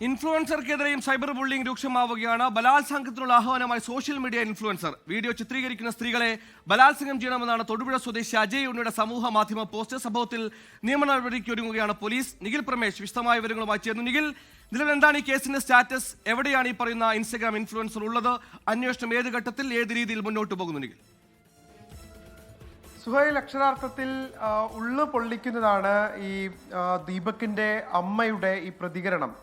ഇൻഫ്ലുവൻസർക്കെതിരെയും cyber bullying രൂക്ഷമാവുകയാണ്. ബലാത്സംഗത്തിനുള്ള ആഹ്വാനമായി സോഷ്യൽ മീഡിയ ഇൻഫ്ലുവൻസർ വീഡിയോ ചിത്രീകരിക്കുന്ന സ്ത്രീകളെ ബലാത്സംഗം ചെയ്യണമെന്നാണ് തൊടുപുഴ സ്വദേശി അജയ് ഉണ്ണിയുടെ സമൂഹ മാധ്യമ പോസ്റ്റ്. സംഭവത്തിൽ നിയമ നടപടിക്ക് ഒരുങ്ങുകയാണ് പോലീസ്. നിഖിൽ പ്രമേശ് വിശദമായ വിവരങ്ങളുമായി ചേർന്നു. നിഖിൽ, നിലവിൽ എന്താണ് ഈ കേസിന്റെ സ്റ്റാറ്റസ്? എവിടെയാണ് ഈ പറയുന്ന ഇൻസ്റ്റഗ്രാം ഇൻഫ്ലുവൻസർ ഉള്ളത്? അന്വേഷണം ഏത് ഘട്ടത്തിൽ, ഏത് രീതിയിൽ മുന്നോട്ട് പോകുന്നു? നിഖിൽ, സുഹൈൽ, അക്ഷരാർത്ഥത്തിൽ ഉള്ളു പൊള്ളിക്കുന്നതാണ് ഈ ദീപകിന്റെ അമ്മയുടെ ഈ പ്രതികരണം.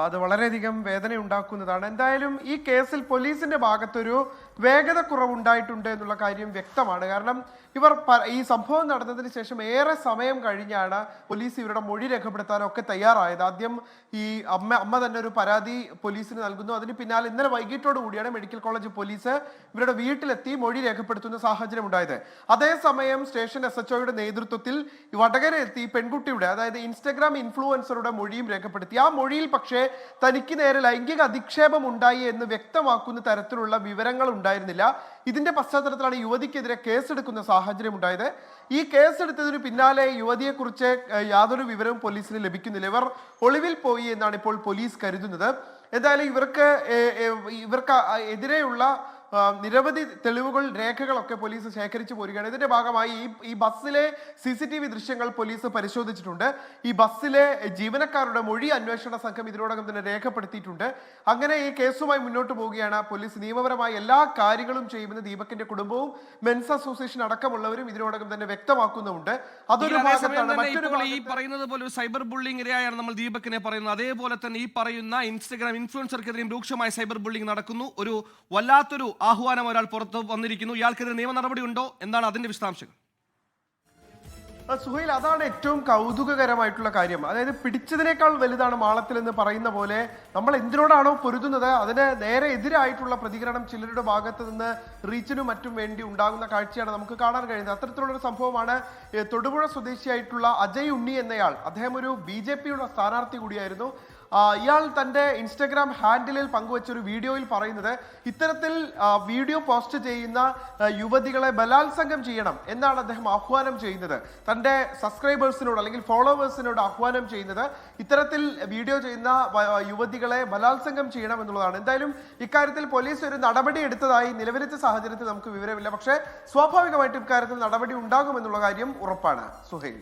അത് വളരെയധികം വേദന ഉണ്ടാക്കുന്നതാണ്. എന്തായാലും ഈ കേസിൽ പോലീസിന്റെ ഭാഗത്തൊരു വേഗത കുറവുണ്ടായിട്ടുണ്ട് എന്നുള്ള കാര്യം വ്യക്തമാണ്. കാരണം ഇവർ ഈ സംഭവം നടന്നതിന് ശേഷം ഏറെ സമയം കഴിഞ്ഞാണ് പോലീസ് ഇവരുടെ മൊഴി രേഖപ്പെടുത്താനൊക്കെ തയ്യാറായത്. ആദ്യം ഈ അമ്മ തന്നെ ഒരു പരാതി പോലീസിന് നൽകുന്നു. അതിന് പിന്നാലെ ഇന്നലെ വൈകിട്ടോട് കൂടിയാണ് മെഡിക്കൽ കോളേജ് പോലീസ് ഇവരുടെ വീട്ടിലെത്തി മൊഴി രേഖപ്പെടുത്തുന്ന സാഹചര്യം ഉണ്ടായത്. അതേസമയം സ്റ്റേഷൻ SHOയുടെ നേതൃത്വത്തിൽ വടകര എത്തി പെൺകുട്ടിയുടെ, അതായത് ഇൻസ്റ്റഗ്രാം ഇൻഫ്ലുവൻസറുടെ മൊഴിയും രേഖപ്പെടുത്തി. ആ മൊഴിയിൽ പക്ഷേ തനിക്ക് നേരെ ലൈംഗിക അധിക്ഷേപം ഉണ്ടായി എന്ന് വ്യക്തമാക്കുന്ന തരത്തിലുള്ള വിവരങ്ങൾ ഉണ്ടായിരുന്നില്ല. ഇതിന്റെ പശ്ചാത്തലത്തിലാണ് യുവതിക്കെതിരെ കേസെടുക്കുന്ന സാഹചര്യം ഉണ്ടായത്. ഈ കേസെടുത്തതിന് പിന്നാലെ യുവതിയെക്കുറിച്ച് യാതൊരു വിവരവും പോലീസിന് ലഭിക്കുന്നില്ല. ഇവർ ഒളിവിൽ പോയി എന്നാണ് ഇപ്പോൾ പോലീസ് കരുതുന്നത്. എന്തായാലും ഇവർക്ക് എതിരെയുള്ള നിരവധി തെളിവുകൾ, രേഖകളൊക്കെ പോലീസ് ശേഖരിച്ചു പോരുകയാണ്. ഇതിന്റെ ഭാഗമായി ഈ ബസ്സിലെ CCTV ദൃശ്യങ്ങൾ പോലീസ് പരിശോധിച്ചിട്ടുണ്ട്. ഈ ബസ്സിലെ ജീവനക്കാരുടെ മൊഴി അന്വേഷണ സംഘം ഇതിനോടകം തന്നെ രേഖപ്പെടുത്തിയിട്ടുണ്ട്. അങ്ങനെ ഈ കേസുമായി മുന്നോട്ട് പോവുകയാണ് പോലീസ്. നിയമപരമായ എല്ലാ കാര്യങ്ങളും ചെയ്യുമെന്ന് ദീപകിന്റെ കുടുംബവും മെൻസ് അസോസിയേഷൻ അടക്കമുള്ളവരും ഇതിനോടകം തന്നെ വ്യക്തമാക്കുന്നുമുണ്ട്. അതൊരു ഭാഗത്താണ്. മറ്റൊരു ഈ പറയുന്നത് പോലെ ഒരു സൈബർ ബുള്ളിംഗ് ഇരയായാണ് നമ്മൾ ദീപകിനെ പറയുന്നത്. അതേപോലെ തന്നെ ഈ പറയുന്ന ഇൻസ്റ്റഗ്രാം ഇൻഫ്ലുവൻസർക്കെതിരെയും രൂക്ഷമായ സൈബർ ബുള്ളിംഗ് നടക്കുന്നു. ഒരു വല്ലാത്തൊരു ആഹ്വാനം ഒരാൾ പുറത്ത് വന്നിരിക്കുന്നു. ഇയാൾക്കെതിരെ നിയമ നടപടി ഉണ്ടോ? എന്താണ് അതിന്റെ വിശദാംശങ്ങൾ? സുഹൈൽ, അതാണ് ഏറ്റവും കൗതുകകരമായിട്ടുള്ള കാര്യം. അതായത് പിടിച്ചതിനേക്കാൾ വലുതാണ് മാളത്തിൽ എന്ന് പറയുന്ന പോലെ നമ്മൾ എന്തിനോടാണോ പൊരുതുന്നത് അതിന് നേരെ എതിരായിട്ടുള്ള പ്രതികരണം ചിലരുടെ ഭാഗത്ത് നിന്ന് റീച്ചിനും മറ്റും വേണ്ടി ഉണ്ടാകുന്ന കാഴ്ചയാണ് നമുക്ക് കാണാൻ കഴിയുന്നത്. അത്തരത്തിലുള്ളൊരു സംഭവമാണ് തൊടുപുഴ സ്വദേശിയായിട്ടുള്ള അജയ് ഉണ്ണി എന്നയാൾ. അദ്ദേഹം ഒരു BJPയുടെ സ്ഥാനാർത്ഥി കൂടിയായിരുന്നു. ഇയാൾ തന്റെ ഇൻസ്റ്റഗ്രാം ഹാൻഡിലിൽ പങ്കുവച്ചൊരു വീഡിയോയിൽ പറയുന്നത് ഇത്തരത്തിൽ വീഡിയോ പോസ്റ്റ് ചെയ്യുന്ന യുവതികളെ ബലാത്സംഗം ചെയ്യണം എന്നാണ് അദ്ദേഹം ആഹ്വാനം ചെയ്യുന്നത്. തന്റെ സബ്സ്ക്രൈബേഴ്സിനോട് അല്ലെങ്കിൽ ഫോളോവേഴ്സിനോട് ആഹ്വാനം ചെയ്യുന്നത് ഇത്തരത്തിൽ വീഡിയോ ചെയ്യുന്ന യുവതികളെ ബലാത്സംഗം ചെയ്യണം എന്നുള്ളതാണ്. എന്തായാലും ഇക്കാര്യത്തിൽ പോലീസ് ഒരു നടപടി എടുത്തതായി നിലവിലത്തെ സാഹചര്യത്തിൽ നമുക്ക് വിവരമില്ല. പക്ഷേ സ്വാഭാവികമായിട്ടും ഇക്കാര്യത്തിൽ നടപടി ഉണ്ടാകുമെന്നുള്ള കാര്യം ഉറപ്പാണ്. സുഹൈൽ,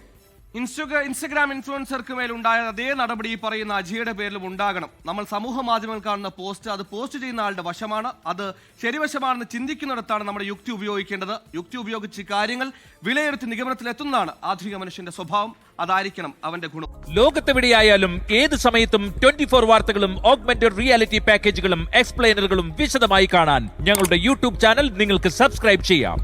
ഇൻസ്റ്റഗ്രാം ഇൻഫ്ലുവൻസർക്ക് മേലുണ്ടായ അതേ നടപടി ഈ പറയുന്ന അജിയുടെ പേരിലും ഉണ്ടാകണം. നമ്മൾ സമൂഹ മാധ്യമങ്ങൾ കാണുന്ന പോസ്റ്റ്, അത് പോസ്റ്റ് ചെയ്യുന്ന ആളുടെ വശമാണ്. അത് ശരിവശമാണെന്ന് ചിന്തിക്കുന്നിടത്താണ് നമ്മുടെ യുക്തി ഉപയോഗിക്കേണ്ടത്. യുക്തി ഉപയോഗിച്ച് കാര്യങ്ങൾ വിലയിരുത്തി നിഗമനത്തിലെത്തുന്നതാണ് ആധുനിക മനുഷ്യന്റെ സ്വഭാവം. അതായിരിക്കണം അവന്റെ ഗുണം. ലോകത്തെവിടെയായാലും ഏത് സമയത്തും 24 വാർത്തകളും ഓഗ്മെന്റഡ് റിയാലിറ്റി പാക്കേജുകളും എക്സ്പ്ലെയിനറുകളും വിശദമായി കാണാൻ ഞങ്ങളുടെ YouTube ചാനൽ നിങ്ങൾക്ക് സബ്സ്ക്രൈബ് ചെയ്യാം.